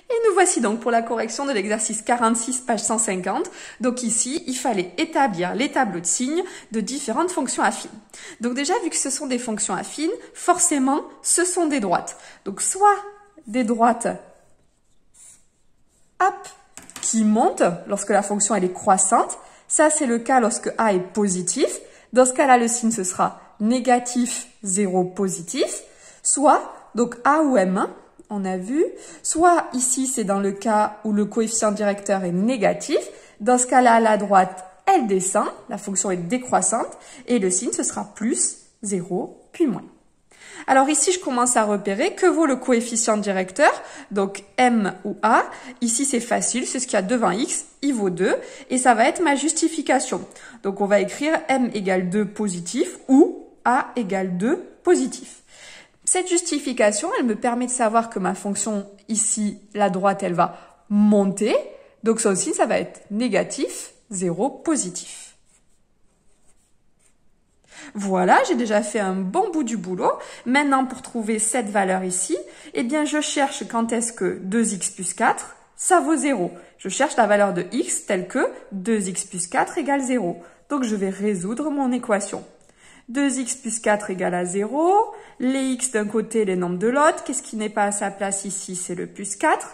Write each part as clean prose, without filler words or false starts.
Et nous voici donc pour la correction de l'exercice 46, page 150. Donc ici, il fallait établir les tableaux de signes de différentes fonctions affines. Donc déjà, vu que ce sont des fonctions affines, forcément, ce sont des droites. Donc soit des droites hop, qui montent lorsque la fonction elle est croissante. Ça, c'est le cas lorsque A est positif. Dans ce cas-là, le signe, ce sera négatif, 0, positif. Soit, donc A ou M1, on a vu. Soit ici, c'est dans le cas où le coefficient directeur est négatif. Dans ce cas-là, la droite, elle descend. La fonction est décroissante. Et le signe, ce sera plus, 0, puis moins. Alors ici, je commence à repérer que vaut le coefficient directeur, donc M ou A. Ici, c'est facile, c'est ce qu'il y a devant X, il vaut 2, et ça va être ma justification. Donc on va écrire M égale 2 positif ou A égale 2 positif. Cette justification, elle me permet de savoir que ma fonction ici, la droite, elle va monter. Donc ça aussi, ça va être négatif, 0, positif. Voilà, j'ai déjà fait un bon bout du boulot. Maintenant, pour trouver cette valeur ici, eh bien, je cherche quand est-ce que 2x plus 4, ça vaut 0. Je cherche la valeur de x telle que 2x plus 4 égale 0. Donc, je vais résoudre mon équation. 2x plus 4 égale à 0. Les x d'un côté, les nombres de l'autre. Qu'est-ce qui n'est pas à sa place ici? C'est le plus 4.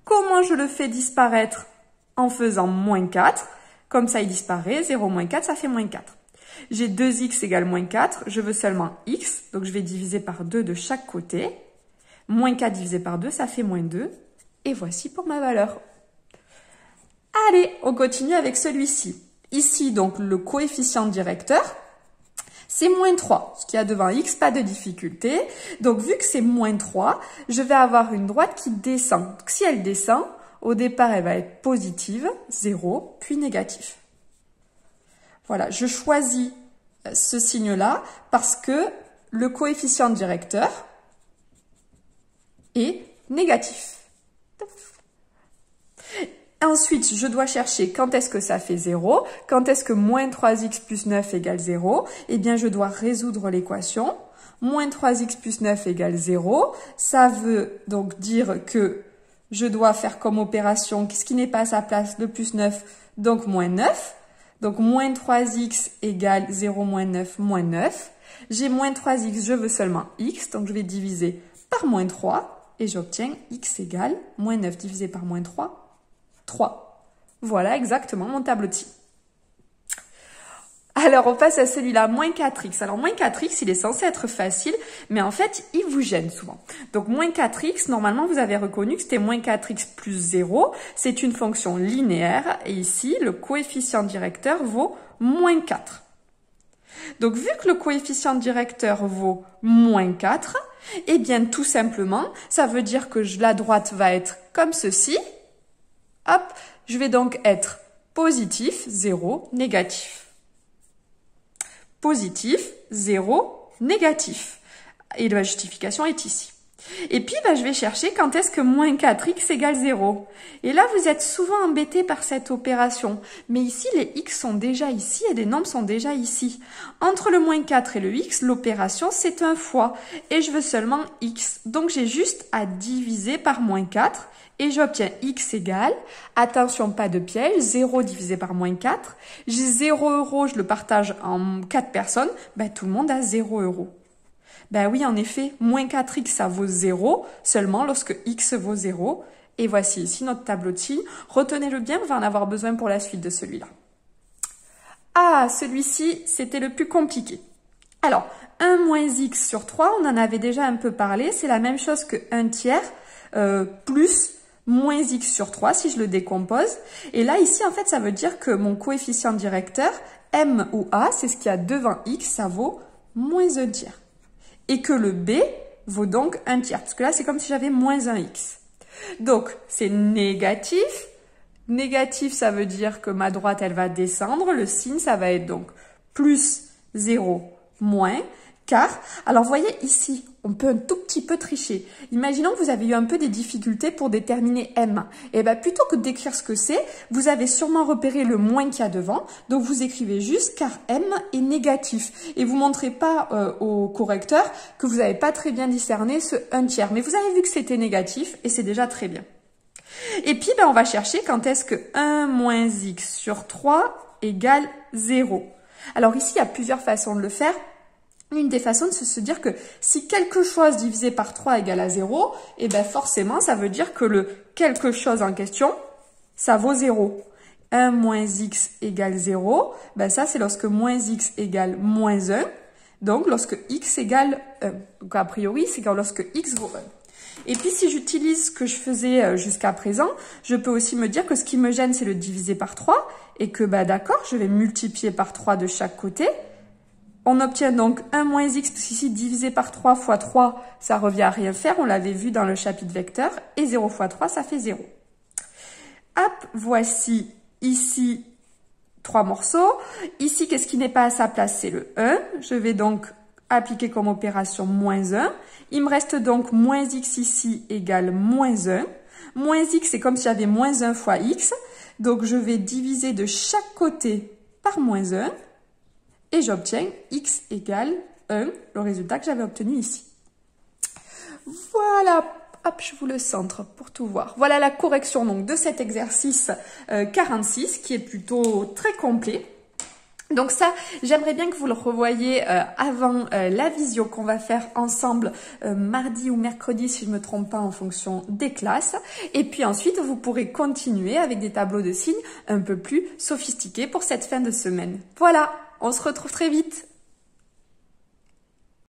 Comment je le fais disparaître? En faisant moins 4. Comme ça, il disparaît. 0 moins 4, ça fait moins 4. J'ai 2x égale moins 4, je veux seulement x, donc je vais diviser par 2 de chaque côté. Moins 4 divisé par 2, ça fait moins 2. Et voici pour ma valeur. Allez, on continue avec celui-ci. Ici, donc, le coefficient directeur, c'est moins 3. Ce qu'il y a devant x, pas de difficulté. Donc, vu que c'est moins 3, je vais avoir une droite qui descend. Donc, si elle descend, au départ, elle va être positive, 0, puis négatif. Voilà, je choisis ce signe-là parce que le coefficient directeur est négatif. Ensuite, je dois chercher quand est-ce que ça fait 0, quand est-ce que moins 3x plus 9 égale 0. Eh bien, je dois résoudre l'équation. Moins 3x plus 9 égale 0. Ça veut donc dire que je dois faire comme opération, qu'est-ce qui n'est pas à sa place, le plus 9, donc moins 9. Donc, moins 3x égale 0 moins 9, moins 9. J'ai moins 3x, je veux seulement x. Donc, je vais diviser par moins 3. Et j'obtiens x égale moins 9 divisé par moins 3, 3. Voilà exactement mon tableau de signes. Alors, on passe à celui-là, moins 4x. Alors, moins 4x, il est censé être facile, mais en fait, il vous gêne souvent. Donc, moins 4x, normalement, vous avez reconnu que c'était moins 4x plus 0. C'est une fonction linéaire. Et ici, le coefficient directeur vaut moins 4. Donc, vu que le coefficient directeur vaut moins 4, eh bien, tout simplement, ça veut dire que la droite va être comme ceci. Hop, je vais donc être positif, 0, négatif. Positif, 0, négatif. Et la justification est ici. Et puis, je vais chercher quand est-ce que moins 4x égale 0. Et là, vous êtes souvent embêté par cette opération. Mais ici, les x sont déjà ici et les nombres sont déjà ici. Entre le moins 4 et le x, l'opération, c'est un fois. Et je veux seulement x. Donc, j'ai juste à diviser par moins 4. Et j'obtiens x égale, attention, pas de piège, 0 divisé par moins 4. J'ai 0 €, je le partage en 4 personnes. Tout le monde a 0 €. Oui, en effet, moins 4x, ça vaut 0, seulement lorsque x vaut 0. Et voici ici notre tableau de signes. Retenez-le bien, on va en avoir besoin pour la suite de celui-là. Ah, celui-ci, c'était le plus compliqué. Alors, 1 moins x sur 3, on en avait déjà un peu parlé. C'est la même chose que 1 tiers plus moins x sur 3, si je le décompose. Et là, ici, en fait, ça veut dire que mon coefficient directeur, m ou a, c'est ce qu'il y a devant x, ça vaut moins 1 tiers. Et que le b vaut donc 1 tiers. Parce que là, c'est comme si j'avais moins 1x. Donc, c'est négatif. Négatif, ça veut dire que ma droite, elle va descendre. Le signe, ça va être donc plus 0, moins. Car, alors, vous voyez ici, on peut un tout petit peu tricher. Imaginons que vous avez eu un peu des difficultés pour déterminer m. Et plutôt que d'écrire ce que c'est, vous avez sûrement repéré le moins qu'il y a devant. Donc, vous écrivez juste car m est négatif. Et vous ne montrez pas au correcteur que vous n'avez pas très bien discerné ce 1 tiers. Mais vous avez vu que c'était négatif et c'est déjà très bien. Et puis, ben, on va chercher quand est-ce que 1 moins x sur 3 égale 0. Alors ici, il y a plusieurs façons de le faire. Une des façons, c'est de se dire que si quelque chose divisé par 3 égale à 0, eh ben forcément, ça veut dire que le quelque chose en question, ça vaut 0. 1 moins x égale 0, ben ça, c'est lorsque moins x égale moins 1. Donc, lorsque x égale 1. Donc, a priori, c'est quand lorsque x vaut 1. Et puis, si j'utilise ce que je faisais jusqu'à présent, je peux aussi me dire que ce qui me gêne, c'est le diviser par 3. Et que, bah, d'accord, je vais multiplier par 3 de chaque côté. On obtient donc 1 moins x, parce qu'ici, divisé par 3 fois 3, ça revient à rien faire. On l'avait vu dans le chapitre vecteur. Et 0 fois 3, ça fait 0. Hop, voici ici 3 morceaux. Ici, qu'est-ce qui n'est pas à sa place? C'est le 1. Je vais donc appliquer comme opération moins 1. Il me reste donc moins x ici égale moins 1. Moins x, c'est comme si j'avais moins 1 fois x. Donc, je vais diviser de chaque côté par moins 1. Et j'obtiens x égale 1, le résultat que j'avais obtenu ici. Voilà, hop, je vous le centre pour tout voir. Voilà la correction donc de cet exercice 46 qui est plutôt très complet. Donc ça, j'aimerais bien que vous le revoyiez avant la visio qu'on va faire ensemble mardi ou mercredi si je ne me trompe pas en fonction des classes. Et puis ensuite, vous pourrez continuer avec des tableaux de signes un peu plus sophistiqués pour cette fin de semaine. Voilà, on se retrouve très vite.